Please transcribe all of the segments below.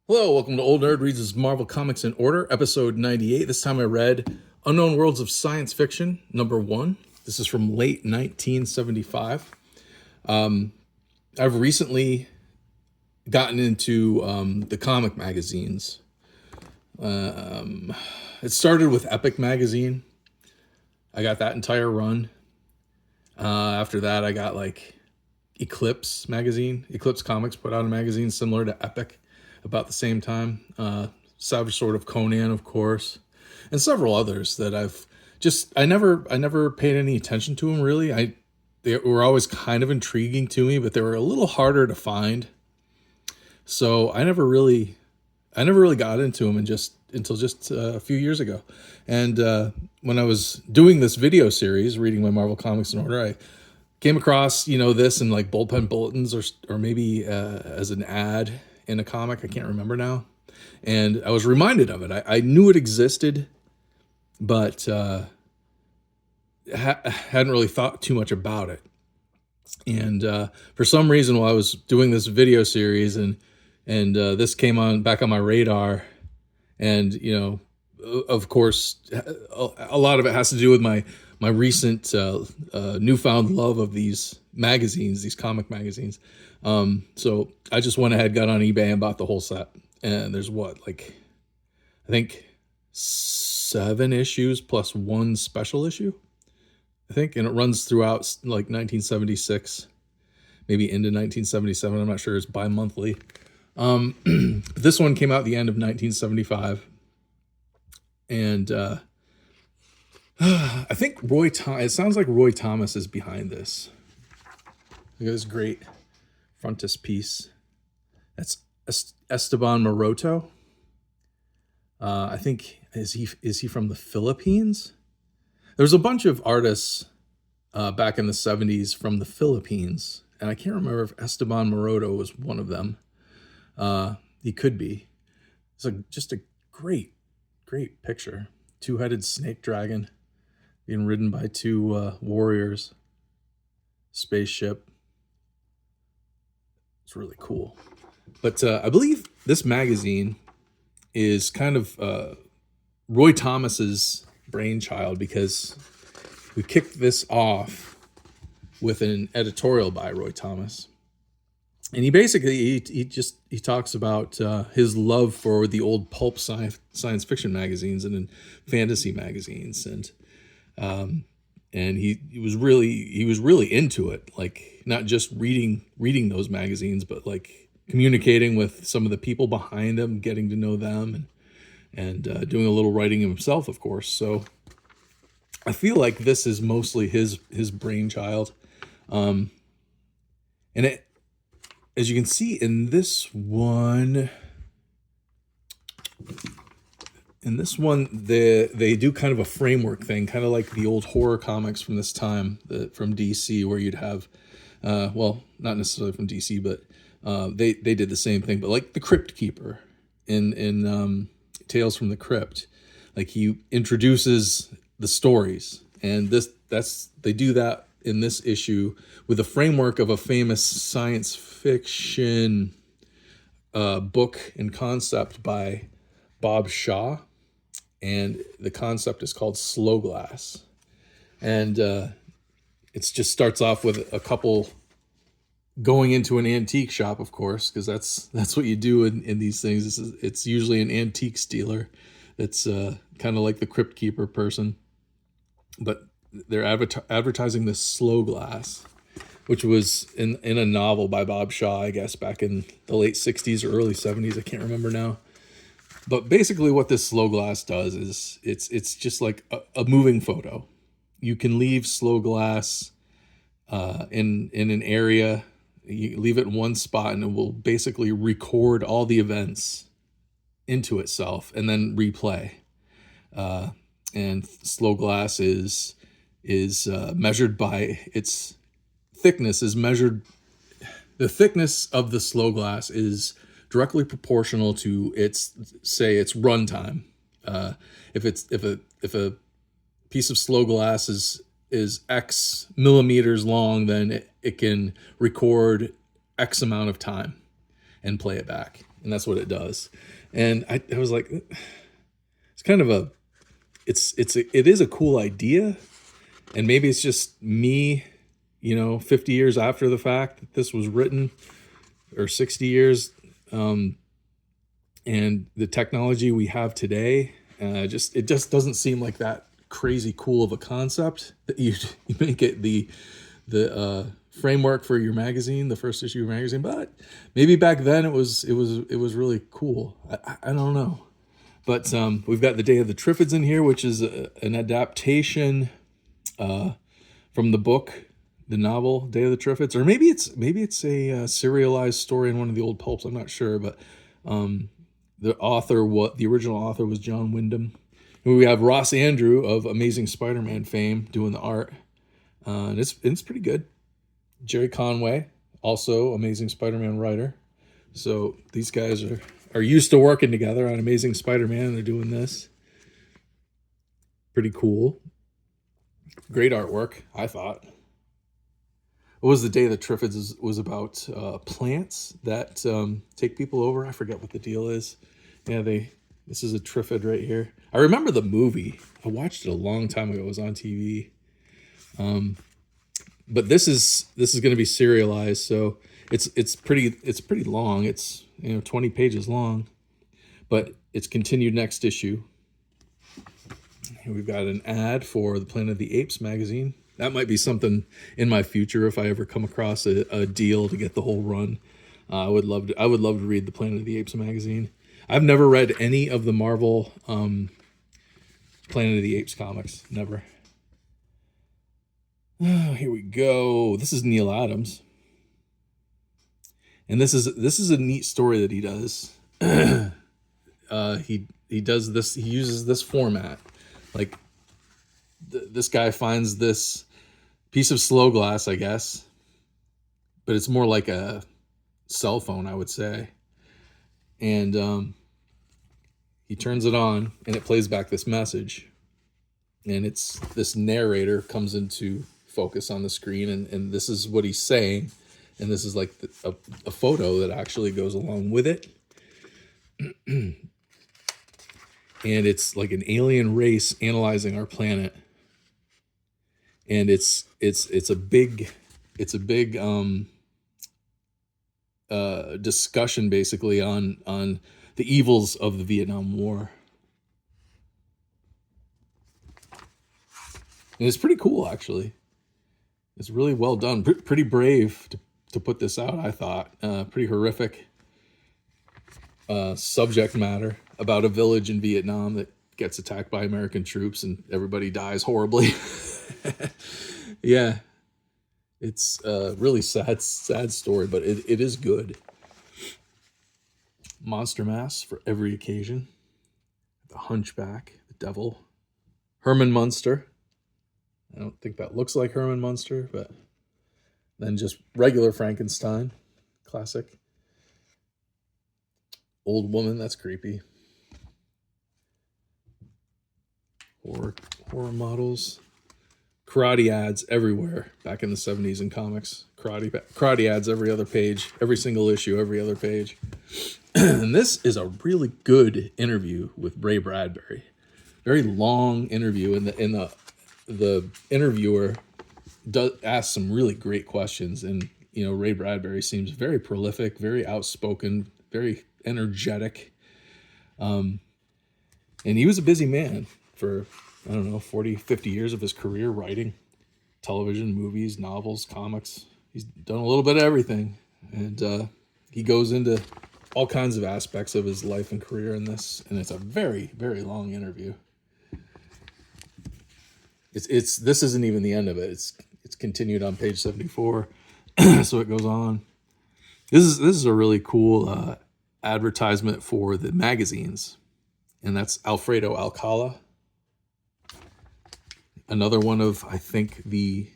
Hello, welcome to Old Nerd Reads Marvel Comics in Order, episode 98. This time I read Unknown Worlds of Science Fiction, number 1. This is from late 1975. I've recently gotten into the comic magazines. It started with Epic Magazine. I got that entire run. After that, I got like Eclipse Magazine. Eclipse Comics put out a magazine similar to Epic about the same time. Savage Sword of Conan, of course, and several others that I never paid any attention to them really. They were always kind of intriguing to me, but they were a little harder to find. So I never really got into them until just a few years ago. And when I was doing this video series, reading my Marvel Comics in Order, I came across this in like bullpen bulletins or maybe as an ad in a comic. I can't remember now. And I was reminded of it. I knew it existed, but hadn't really thought too much about it. And for some reason, while I was doing this video series and this came back on my radar, and of course, a lot of it has to do with my recent newfound love of these magazines, these comic magazines. So I just went ahead, got on eBay and bought the whole set. And there's I think 7 issues plus 1 special issue, I think. And it runs throughout like 1976, maybe into 1977. I'm not sure. It's bi-monthly. This one came out the end of 1975. And I think it sounds like Roy Thomas is behind this. Look at this great frontispiece. That's Esteban Maroto. I think is he from the Philippines? There was a bunch of artists back in the 70s from the Philippines, and I can't remember if Esteban Maroto was one of them. He could be. It's just a great picture. 2-headed snake dragon being ridden by 2 warriors. Spaceship. It's really cool. But I believe this magazine is kind of Roy Thomas's brainchild, because we kicked this off with an editorial by Roy Thomas. And he basically, he talks about his love for the old pulp science fiction magazines and fantasy magazines. And he was really into it, like not just reading those magazines, but like communicating with some of the people behind them, getting to know them, and doing a little writing himself, of course. So I feel like this is mostly his brainchild. And it, as you can see in this one, they do kind of a framework thing, kind of like the old horror comics from this time, from DC, where you'd have, well, not necessarily from DC, but they did the same thing, but like the Crypt Keeper in Tales from the Crypt, like he introduces the stories, and they do that in this issue with the framework of a famous science fiction book and concept by Bob Shaw. And the concept is called Slow Glass. And it just starts off with a couple going into an antique shop, of course, because that's what you do in these things. It's usually an antique dealer that's kind of like the Crypt Keeper person. But they're advertising this Slow Glass, which was in a novel by Bob Shaw, I guess, back in the late 60s or early 70s. I can't remember now. But basically what this Slow Glass does is it's just like a moving photo. You can leave Slow Glass in an area. You leave it in one spot, and it will basically record all the events into itself and then replay. And Slow Glass is measured by its thickness. The thickness of the Slow Glass is directly proportional to its runtime. If a piece of Slow Glass is X millimeters long, then it can record X amount of time and play it back. and that's what it does. And I was like, it's kind of a, it is a cool idea, and maybe it's just me, 50 years after the fact that this was written, or 60 years, and the technology we have today, it just doesn't seem like that crazy cool of a concept that you make it the framework for your magazine, the first issue of your magazine. But maybe back then it was really cool. I don't know. But we've got the Day of the Triffids in here, which is an adaptation from the book, the novel Day of the Triffids, or maybe it's a serialized story in one of the old pulps. I'm not sure, but the original author was John Wyndham. And we have Ross Andru of Amazing Spider-Man fame doing the art, and it's pretty good. Jerry Conway, also Amazing Spider-Man writer. So these guys are used to working together on Amazing Spider-Man, and they're doing this. Pretty cool. Great artwork, I thought. What was the Day of the Triffids was about plants that take people over. I forget what the deal is. Yeah, this is a Triffid right here. I remember the movie. I watched it a long time ago. It was on TV. But this is going to be serialized, so it's pretty long. It's 20 pages long, but it's continued next issue. Here we've got an ad for the Planet of the Apes magazine. That might be something in my future if I ever come across a deal to get the whole run. I would love to read the Planet of the Apes magazine. I've never read any of the Marvel Planet of the Apes comics. Never. Oh, here we go. This is Neil Adams, and this is a neat story that he does. He does this. He uses this format. Like this guy finds this piece of slow glass, I guess, but it's more like a cell phone, I would say. And he turns it on, and it plays back this message. And it's this narrator comes into focus on the screen, and this is what he's saying. And this is like a photo that actually goes along with it. And it's like an alien race analyzing our planet. And it's a big discussion basically on the evils of the Vietnam War. And it's pretty cool, actually. It's really well done. Pretty brave to put this out, I thought. Pretty horrific subject matter about a village in Vietnam that gets attacked by American troops and everybody dies horribly. Yeah. It's a really sad story, but it is good. Monster Mass for every occasion. The Hunchback, the Devil. Herman Munster. I don't think that looks like Herman Munster, but then just regular Frankenstein. Classic. Old Woman, that's creepy. Horror models. Karate ads everywhere back in the 70s in comics. Karate ads every other page, every single issue, every other page. And this is a really good interview with Ray Bradbury. Very long interview, and the interviewer asks some really great questions. And Ray Bradbury seems very prolific, very outspoken, very energetic. And he was a busy man for 40, 50 years of his career, writing television, movies, novels, comics. He's done a little bit of everything. And he goes into all kinds of aspects of his life and career in this. And it's a very, very long interview. This isn't even the end of it. It's continued on page 74. So it goes on. This is a really cool advertisement for the magazines. And that's Alfredo Alcala. Another one of, I think, the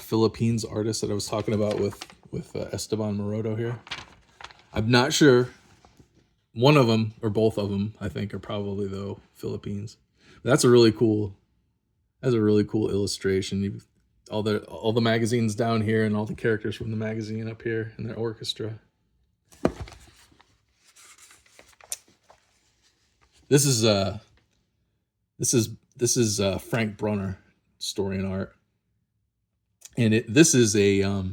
Philippines artists that I was talking about with Esteban Maroto here. I'm not sure. One of them, or both of them, I think, are probably, though, Philippines. But that's a really cool illustration. You've all the magazines down here and all the characters from the magazine up here in their orchestra. This is Frank Brunner story and art, and this is a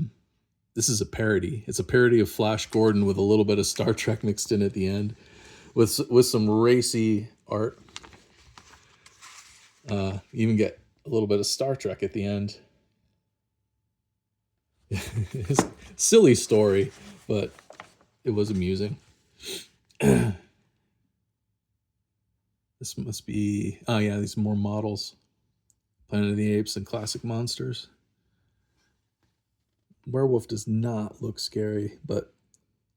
parody. It's a parody of Flash Gordon with a little bit of Star Trek mixed in at the end, with some racy art. You even get a little bit of Star Trek at the end. It's a silly story, but it was amusing. This must be, oh yeah, these more models. Planet of the Apes and Classic Monsters. Werewolf does not look scary, but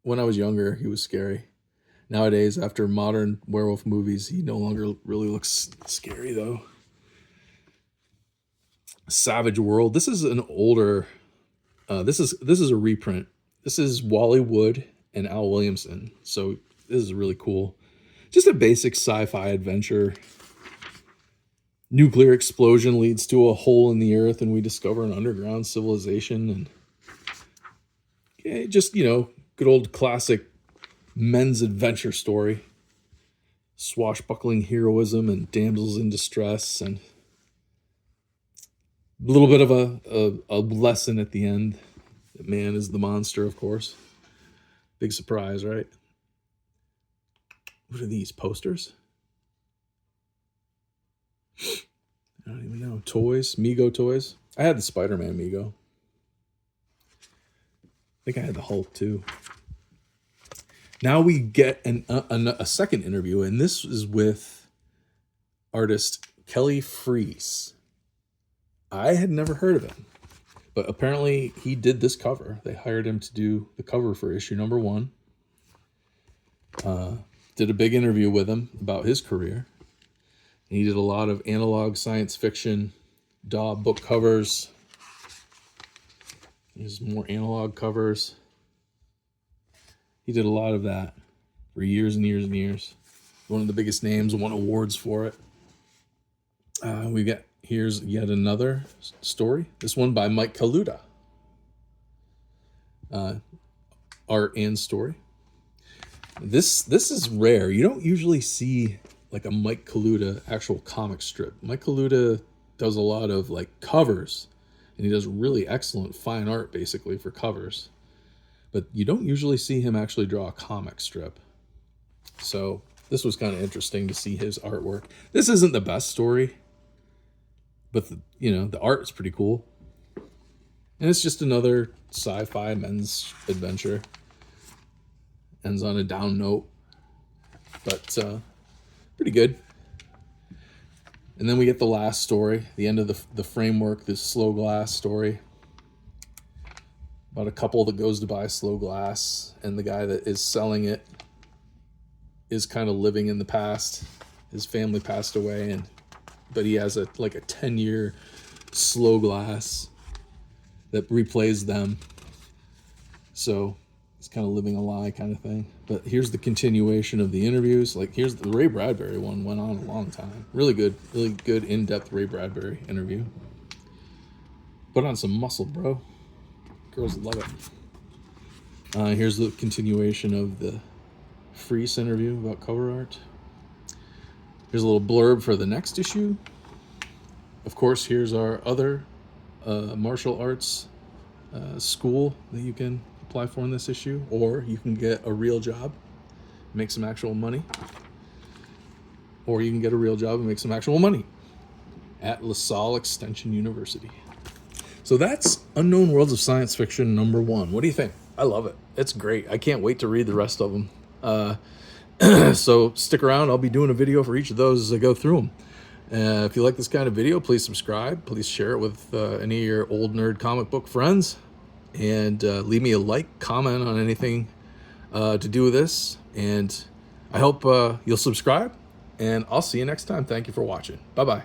when I was younger, he was scary. Nowadays, after modern werewolf movies, he no longer really looks scary though. Savage World. This is an older, this is a reprint. This is Wally Wood and Al Williamson. So this is really cool. Just a basic sci-fi adventure. Nuclear explosion leads to a hole in the earth and we discover an underground civilization. And yeah, just, good old classic men's adventure story. Swashbuckling heroism and damsels in distress, and a little bit of a lesson at the end. That man is the monster, of course. Big surprise, right? What are these, posters? I don't even know. Toys, Mego toys. I had the Spider-Man Mego. I think I had the Hulk too. Now we get a second interview, and this is with artist Kelly Freas. I had never heard of him, but apparently he did this cover. They hired him to do the cover for issue number 1. Did a big interview with him about his career. And he did a lot of analog science fiction, DAW book covers. There's more analog covers. He did a lot of that for years and years and years. One of the biggest names, won awards for it. Here's yet another story. This one by Mike Kaluta. Art and story. This is rare. You don't usually see like a Mike Kaluta actual comic strip. Mike Kaluta does a lot of like covers, and he does really excellent fine art basically for covers. But you don't usually see him actually draw a comic strip. So this was kind of interesting to see his artwork. This isn't the best story, but the art's pretty cool. And it's just another sci-fi men's adventure. Ends on a down note, but pretty good. And then we get the last story, the end of the framework, this Slow Glass story. About a couple that goes to buy Slow Glass, and the guy that is selling it is kind of living in the past. His family passed away, but he has a 10-year Slow Glass that replays them. So it's kind of living a lie kind of thing. But here's the continuation of the interviews. Like here's the Ray Bradbury one, went on a long time. Really good in-depth Ray Bradbury interview. Put on some muscle, bro. Girls love it. Here's the continuation of the Freas interview about cover art. Here's a little blurb for the next issue. Of course, here's our other martial arts school that you can apply for in this issue, or you can get a real job, make some actual money, or you can get a real job and make some actual money at LaSalle Extension University. So that's Unknown Worlds of Science Fiction number 1. What do you think? I love it. It's great. I can't wait to read the rest of them. So stick around. I'll be doing a video for each of those as I go through them. If you like this kind of video, please subscribe. Please share it with any of your old nerd comic book friends. And leave me a like, comment on anything to do with this. And I hope you'll subscribe. And I'll see you next time. Thank you for watching. Bye-bye.